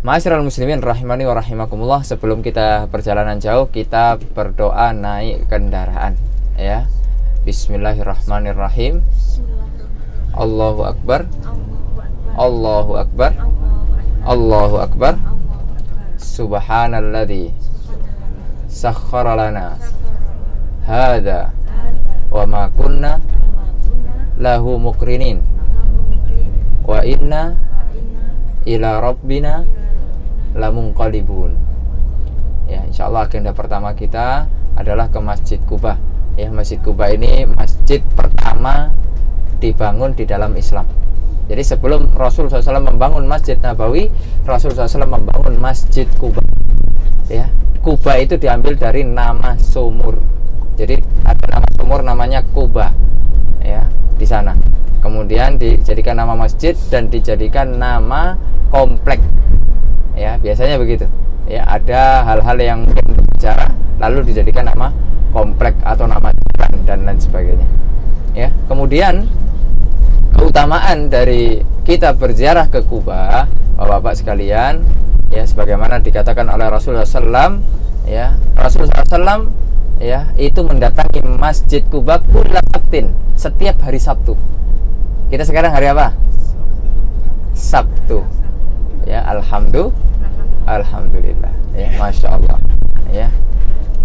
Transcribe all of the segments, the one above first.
Ma'asyiral muslimin rahimani wa rahimakumullah, sebelum kita perjalanan jauh, kita berdoa naik kendaraan ya. Bismillahirrahmanirrahim. Allahu akbar. Allahu akbar. Allahu akbar. Subhanalladzi sakhkhara lana hadza wa ma kunna lahu muqrinin wa inna ila rabbina lamunqalibun. Ya, insyaallah agenda pertama kita adalah ke Masjid Quba. Ya, Masjid Quba ini masjid pertama dibangun di dalam Islam. Jadi sebelum Rasul SAW membangun Masjid Nabawi, Rasul SAW membangun Masjid Quba. Ya, Quba itu diambil dari nama sumur. Jadi ada nama sumur namanya Quba. Ya, di sana. Kemudian dijadikan nama masjid dan dijadikan nama komplek. Ya, biasanya begitu. Ya, ada hal-hal yang mungkin berbicara lalu dijadikan nama komplek atau nama jalan dan lain sebagainya. Ya, kemudian keutamaan dari kita berziarah ke Quba, Bapak-bapak sekalian, ya sebagaimana dikatakan oleh Rasulullah SAW, ya, Rasulullah SAW ya itu mendatangi Masjid Quba kullabtin, setiap hari Sabtu. Kita sekarang hari apa? Sabtu. Ya, alhamdulillah. Ya, masya Allah. Ya,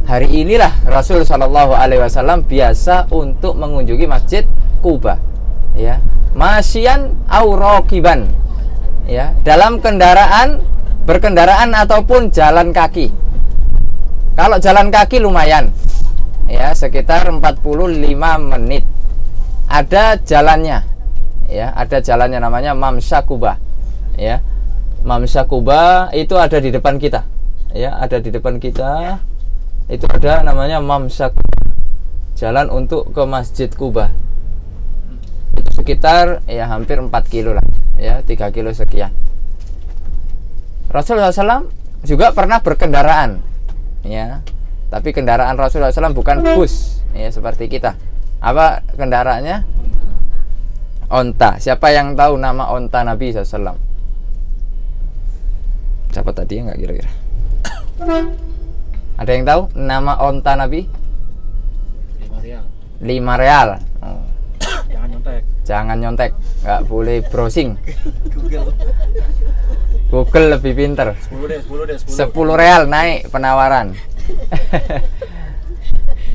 hari inilah Rasul Shallallahu Alaihi Wasallam biasa untuk mengunjungi Masjid Quba. Ya, masyian au raqiban. Ya, dalam kendaraan, berkendaraan ataupun jalan kaki. Kalau jalan kaki lumayan. Ya, sekitar 45 menit. Ada jalannya. Ya, ada jalannya namanya Mamsha Quba. Ya, Mamsha Quba itu ada di depan kita. Ya, ada di depan kita. Itu ada namanya Mamsha Quba. Jalan untuk ke Masjid Quba. Itu sekitar ya hampir 4 kilo lah. Ya, 3 kilo sekian. Rasulullah SAW juga pernah berkendaraan. Ya, tapi kendaraan Rasulullah SAW bukan bus. Ya, seperti kita. Apa kendaraannya? Onta. Siapa yang tahu nama onta Nabi SAW? Siapa tadi ya, nggak kira-kira? Ada yang tahu nama onta Nabi? 5 real. 5 real. Oh. Jangan nyontek. Jangan nyontek, nggak boleh browsing. Google. Google lebih pinter. 10 deh. 10 real naik penawaran.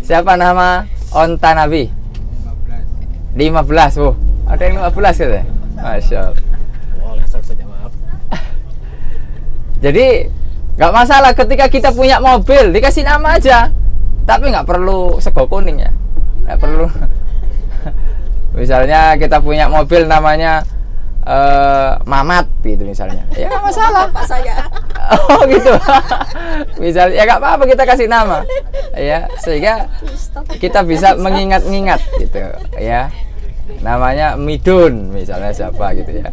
Siapa nama onta Nabi? 15. Oh, ada yang 15 gitu ya? Masya Allah. Wah, langsung saja, maaf. Jadi nggak masalah ketika kita punya mobil dikasih nama aja, tapi nggak perlu sego kuning ya, nggak perlu. Misalnya kita punya mobil namanya Mamat gitu misalnya, ya nggak masalah. Bapak saya. Oh gitu. Misalnya ya nggak apa-apa kita kasih nama, ya sehingga kita bisa mengingat-ingat gitu, ya. Namanya Midun misalnya siapa gitu ya.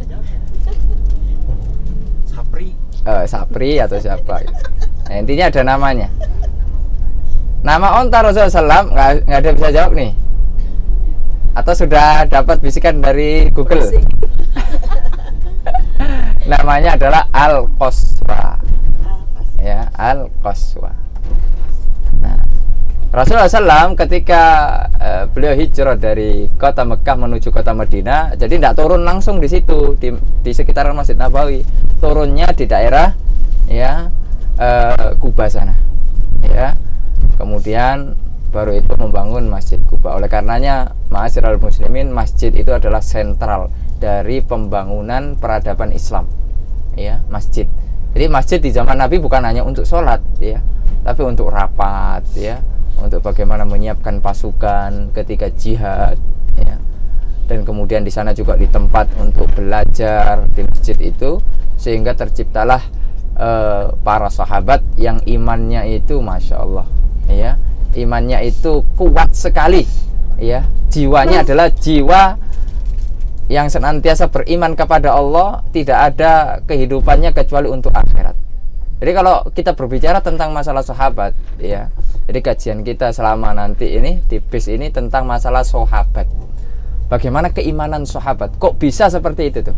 Sapri atau siapa gitu. Nah, intinya ada namanya. Nama onta Rasulullah SAW nggak ada bisa jawab nih. Atau sudah dapat bisikan dari Google? Namanya adalah Al-Qaswa. Ya, Al-Qaswa. Nah, Rasulullah SAW ketika beliau hijrah dari kota Mekah menuju kota Madinah, jadi tidak turun langsung di situ di sekitaran Masjid Nabawi, turunnya di daerah ya Quba sana. Ya, kemudian baru itu membangun Masjid Quba. Oleh karenanya, ma'asyiral muslimin, masjid itu adalah sentral dari pembangunan peradaban Islam. Ya, masjid. Jadi masjid di zaman Nabi bukan hanya untuk sholat, ya, tapi untuk rapat, ya, untuk bagaimana menyiapkan pasukan ketika jihad, ya. Dan kemudian di sana juga di tempat untuk belajar di masjid itu, sehingga terciptalah para sahabat yang imannya itu masya Allah, ya, imannya itu kuat sekali, ya, jiwanya adalah jiwa yang senantiasa beriman kepada Allah, tidak ada kehidupannya kecuali untuk akhirat. Jadi kalau kita berbicara tentang masalah sahabat, ya, jadi kajian kita selama nanti ini di bis ini tentang masalah sahabat. Bagaimana keimanan sahabat? Kok bisa seperti itu tuh?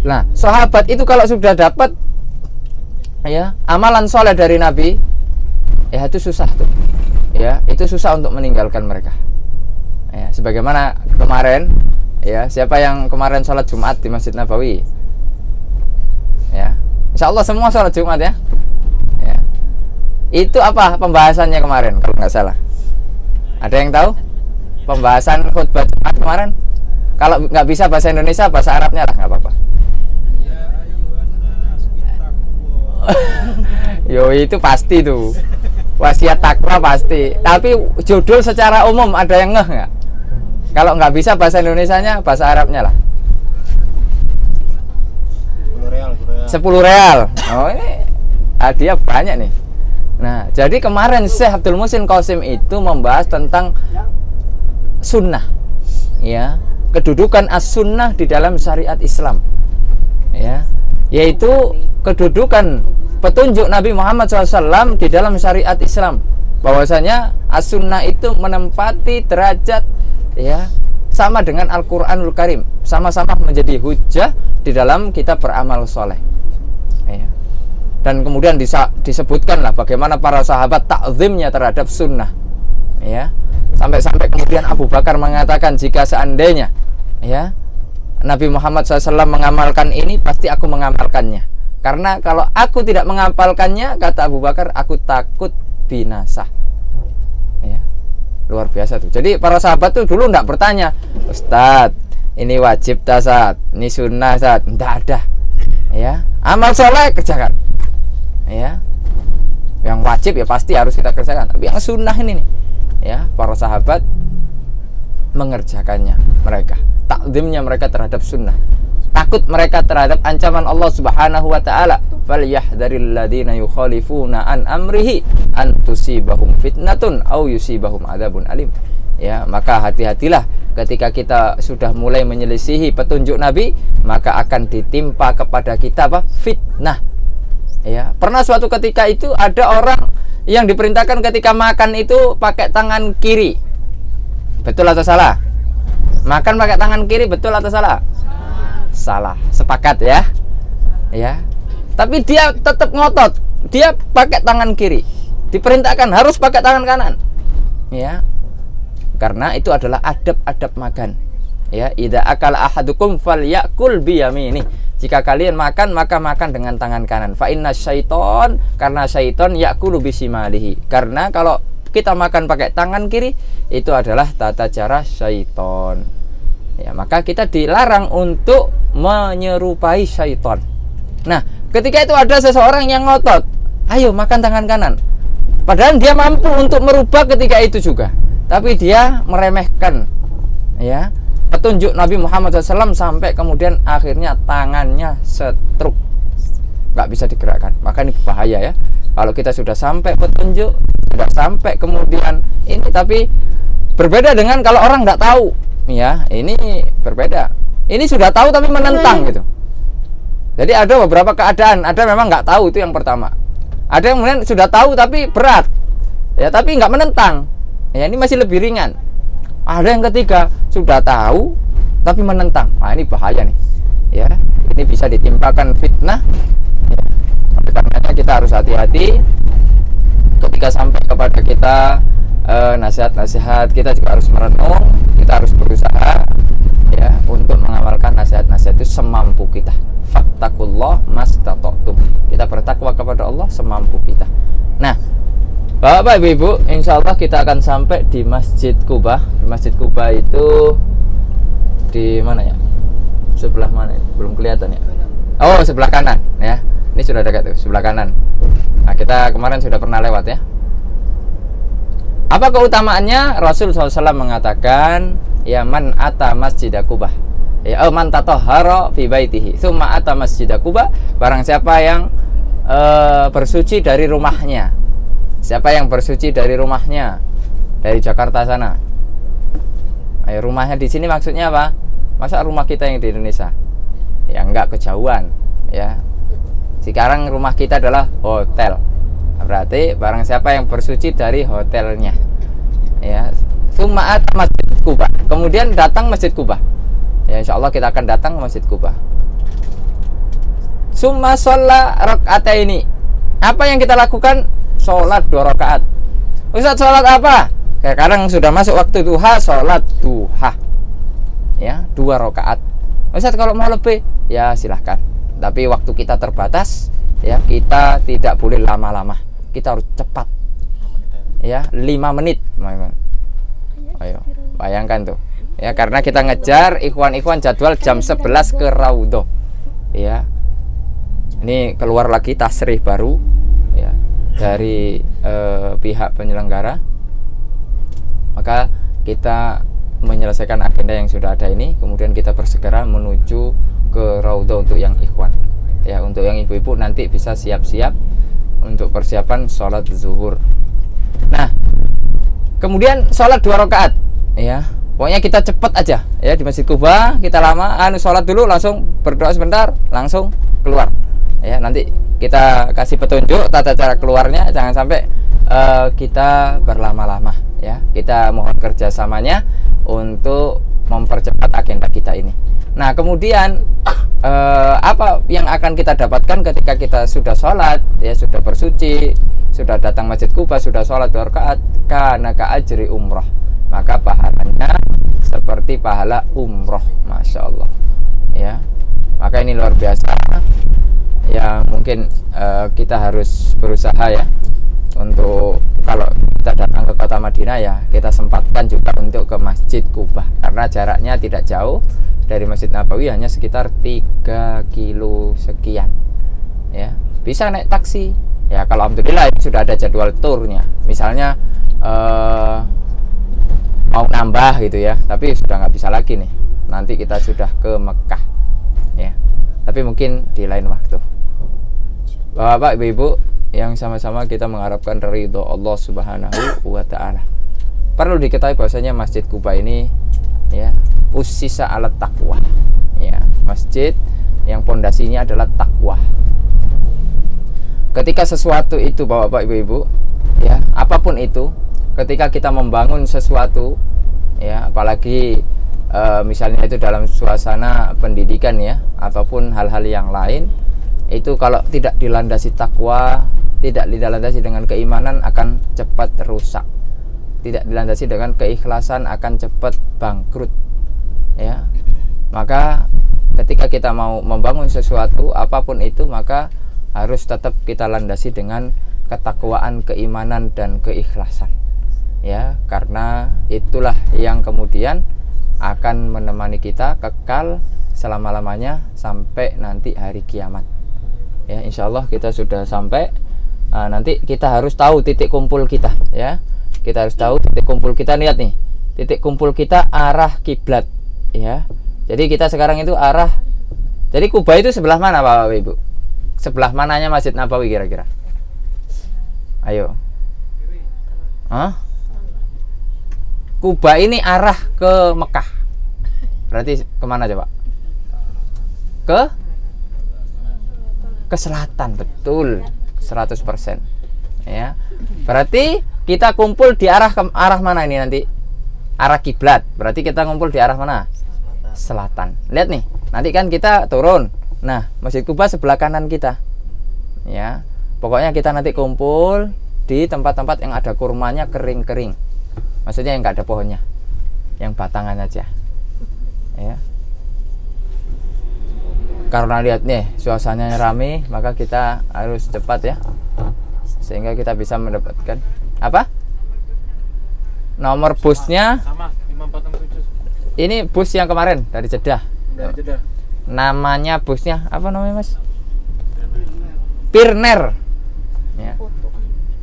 Nah, sahabat itu kalau sudah dapat ya, amalan soleh dari Nabi, ya itu susah tuh. Ya, itu susah untuk meninggalkan mereka. Ya, sebagaimana kemarin, ya, siapa yang kemarin sholat Jumat di Masjid Nabawi? Ya, insya Allah semua sholat Jumat ya. Ya. Itu apa pembahasannya kemarin kalau nggak salah? Ada yang tahu? Pembahasan khutbah Jumat kemarin? Kalau nggak bisa bahasa Indonesia, bahasa Arabnya lah nggak apa-apa. Yo itu pasti tuh, wasiat takwa pasti. Tapi judul secara umum ada yang ngeh nggak? Kalau nggak bisa bahasa Indonesianya, bahasa Arabnya lah. 10 real. Oh ini hadiah banyak nih. Nah jadi kemarin Syekh Abdul Muhsin Qasim itu membahas tentang sunnah, ya, kedudukan as-sunnah di dalam syariat Islam, ya, yaitu kedudukan petunjuk Nabi Muhammad SAW di dalam syariat Islam, bahwasanya as-sunnah itu menempati derajat, ya, sama dengan Al-Quranul Karim, sama-sama menjadi hujjah di dalam kita beramal soleh, ya. Dan kemudian disebutkanlah bagaimana para sahabat takzimnya terhadap sunnah, ya, sampai-sampai kemudian Abu Bakar mengatakan, jika seandainya, ya, Nabi Muhammad SAW mengamalkan ini, pasti aku mengamalkannya. Karena kalau aku tidak mengamalkannya, kata Abu Bakar, aku takut binasa. Ya, luar biasa tuh. Jadi para sahabat tuh dulu tidak bertanya, Ustadz, ini wajib tak Ustadz? Ini sunnah Ustadz? Tidak ada. Ya, amal soleh kerjakan. Ya, yang wajib ya pasti harus kita kerjakan. Tapi yang sunnah ini nih, ya, para sahabat mengerjakannya mereka. Takzimnya mereka terhadap sunnah. Takut mereka terhadap ancaman Allah Subhanahu wa taala. Falyahdharil ladzina yukhalifuna an amrihi an tusibahum fitnatun aw yusibahum adzabun alim. Ya, maka hati-hatilah ketika kita sudah mulai menyelisihi petunjuk Nabi, maka akan ditimpa kepada kita apa? Fitnah. Ya, pernah suatu ketika itu ada orang yang diperintahkan ketika makan itu pakai tangan kiri. Betul atau salah? Makan pakai tangan kiri betul atau salah? Salah, sepakat ya. Ya. Tapi dia tetap ngotot. Dia pakai tangan kiri. Diperintahkan harus pakai tangan kanan. Ya. Karena itu adalah adab-adab makan. Ya, idza akala ahadukum falyakul biyamini. Jika kalian makan, maka makan dengan tangan kanan. Fa inna syaiton, karena syaiton yakulu bisimalihi. Karena kalau kita makan pakai tangan kiri, itu adalah tata cara syaiton. Ya, maka kita dilarang untuk menyerupai syaiton. Nah, ketika itu ada seseorang yang ngotot, ayo makan tangan kanan. Padahal dia mampu untuk merubah ketika itu juga, tapi dia meremehkan, ya, petunjuk Nabi Muhammad SAW sampai kemudian akhirnya tangannya setruk, nggak bisa digerakkan. Maka ini bahaya ya. Kalau kita sudah sampai petunjuk, sudah sampai kemudian ini, tapi berbeda dengan kalau orang nggak tahu. Ya, ini berbeda. Ini sudah tahu tapi menentang gitu. Jadi ada beberapa keadaan, ada memang nggak tahu, itu yang pertama. Ada yang kemudian sudah tahu tapi berat, ya, tapi nggak menentang. Ya, ini masih lebih ringan. Ada yang ketiga, sudah tahu tapi menentang. Nah, ini bahaya nih. Ya, ini bisa ditimpakan fitnah. Ya, oleh karenanya kita harus hati-hati ketika sampai kepada kita nasihat-nasihat. Kita juga harus merenung, kita harus berusaha, ya, untuk mengamalkan nasihat-nasihat itu semampu kita. Fattakullah mastata'tum. Kita bertakwa kepada Allah semampu kita. Nah, Bapak Ibu, insya Allah kita akan sampai di Masjid Quba. Masjid Quba itu di mana ya? Sebelah mana ya? Belum kelihatan ya? Oh, sebelah kanan ya. Ini sudah dekat tuh, sebelah kanan. Nah, kita kemarin sudah pernah lewat ya. Apa keutamaannya? Rasul SAW mengatakan, ya man ata masjid Quba, ya man tatahhara fi baitihi tsumma ata masjid Quba, barang siapa yang bersuci dari rumahnya. Siapa yang bersuci dari rumahnya, dari Jakarta sana. Ayo, rumahnya di sini maksudnya apa? Masa rumah kita yang di Indonesia? Ya enggak, kejauhan ya. Sekarang rumah kita adalah hotel. Berarti barang siapa yang bersuci dari hotelnya, ya, tsumma ata masjid Quba, kemudian datang Masjid Quba. Ya, insya Allah kita akan datang ke Masjid Quba. Tsumma shalla rak'ataini, Apa yang kita lakukan? Sholat 2 rakaat. Ustaz, sholat apa? Sekarang sudah masuk waktu duha, sholat duha. Ya, 2 rakaat. Ustaz, kalau mau lebih, ya silahkan. Tapi waktu kita terbatas, ya kita tidak boleh lama-lama. Kita harus cepat. Ya, 5 menit. Ayo, bayangkan tuh. Ya, karena kita ngejar ikhwan-ikhwan jadwal jam 11 ke Raudhah. Ya. Ini keluar lagi tasrih baru ya dari pihak penyelenggara. Maka kita menyelesaikan agenda yang sudah ada ini, kemudian kita bersegera menuju ke Raudhah untuk yang ikhwan. Ya, untuk yang ibu-ibu nanti bisa siap-siap untuk persiapan sholat zuhur. Nah, kemudian sholat 2 rakaat. Ya, pokoknya kita cepat aja. Ya, di Masjid Kuba kita lama, sholat dulu, langsung berdoa sebentar, langsung keluar. Ya, nanti kita kasih petunjuk tata cara keluarnya, jangan sampai kita berlama-lama. Ya, kita mohon kerjasamanya untuk mempercepat agenda kita ini. Nah, kemudian apa yang akan kita dapatkan ketika kita sudah sholat, ya sudah bersuci, sudah datang Masjid Kuba, sudah sholat 2 rakaat, kana ka ajri umroh, maka pahalanya seperti pahala umroh, masya Allah. Ya, maka ini luar biasa. Ya, mungkin kita harus berusaha ya untuk kalau kita datang ke kota Madinah, ya kita sempatkan juga untuk ke Masjid Kuba, karena jaraknya tidak jauh dari Masjid Nabawi, hanya sekitar 3 kilo sekian. Ya, bisa naik taksi. Ya, kalau alhamdulillah sudah ada jadwal turnya. Misalnya mau nambah gitu ya, tapi sudah nggak bisa lagi nih. Nanti kita sudah ke Mekah. Ya, tapi mungkin di lain waktu. Bapak, ibu-ibu yang sama-sama kita mengharapkan ridho Allah Subhanahu wa Ta'ala. Perlu diketahui bahwasanya Masjid Kuba ini ya usisa alat taqwa. Ya, masjid yang pondasinya adalah takwa. Ketika sesuatu itu, Bapak, ibu-ibu, ya apapun itu, ketika kita membangun sesuatu, ya apalagi misalnya itu dalam suasana pendidikan ya, ataupun hal-hal yang lain, itu kalau tidak dilandasi takwa, tidak dilandasi dengan keimanan, akan cepat rusak. Tidak dilandasi dengan keikhlasan, akan cepat bangkrut. Ya, maka ketika kita mau membangun sesuatu apapun itu, maka harus tetap kita landasi dengan ketakwaan, keimanan, dan keikhlasan. Ya, karena itulah yang kemudian akan menemani kita kekal selama-lamanya sampai nanti hari kiamat. Ya, insya Allah kita sudah sampai. Nanti kita harus tahu titik kumpul kita. Ya, kita harus tahu titik kumpul kita. Lihat nih, titik kumpul kita arah kiblat. Ya, jadi kita sekarang itu arah. Jadi Kuba itu sebelah mana, Bapak Ibu? Sebelah mananya Masjid Nabawi kira-kira? Ayo. Kuba ini arah ke Mekah. Berarti kemana coba? Ke selatan, betul, 100%. Ya, berarti kita kumpul di arah mana ini nanti? Arah kiblat. Berarti kita kumpul di arah mana? Selatan. Lihat nih, nanti kan kita turun. Nah, Masjid Kuba sebelah kanan kita. Ya, pokoknya kita nanti kumpul di tempat-tempat yang ada kurmanya kering-kering. Maksudnya yang nggak ada pohonnya, yang batangan aja. Ya. Karena lihat nih suasananya ramai, maka kita harus cepat ya, sehingga kita bisa mendapatkan apa? Nomor busnya sama 5467. ini bus yang kemarin dari Jeddah. Jeddah. Namanya busnya apa namanya, Mas? Pirner. Ya.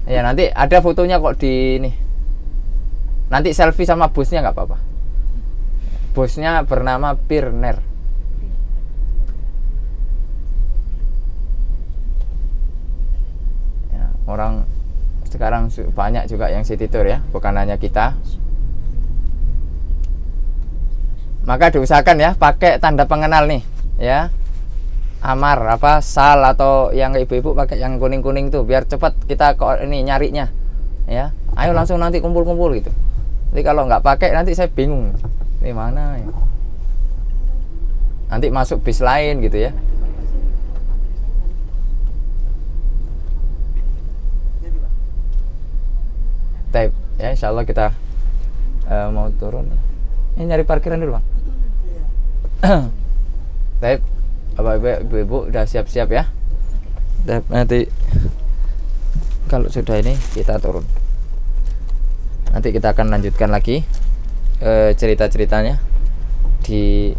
Ya, nanti ada fotonya kok di ini. Nanti selfie sama busnya nggak apa-apa. Busnya bernama Pirner. Orang sekarang banyak juga yang city tour ya, bukan hanya kita. Maka diusahakan ya pakai tanda pengenal nih ya, Amar apa Sal, atau yang ibu-ibu pakai yang kuning-kuning tuh, biar cepat kita kok ini nyarinya ya. Ayo langsung nanti kumpul-kumpul gitu. Jadi kalau nggak pakai nanti saya bingung ini mana ya. Nanti masuk bis lain gitu ya. Ya, insya Allah kita mau turun. Ini nyari parkiran dulu, Bang. Baik, Bapak Ibu udah siap-siap ya. Nanti kalau sudah ini kita turun. Nanti kita akan lanjutkan lagi cerita-ceritanya di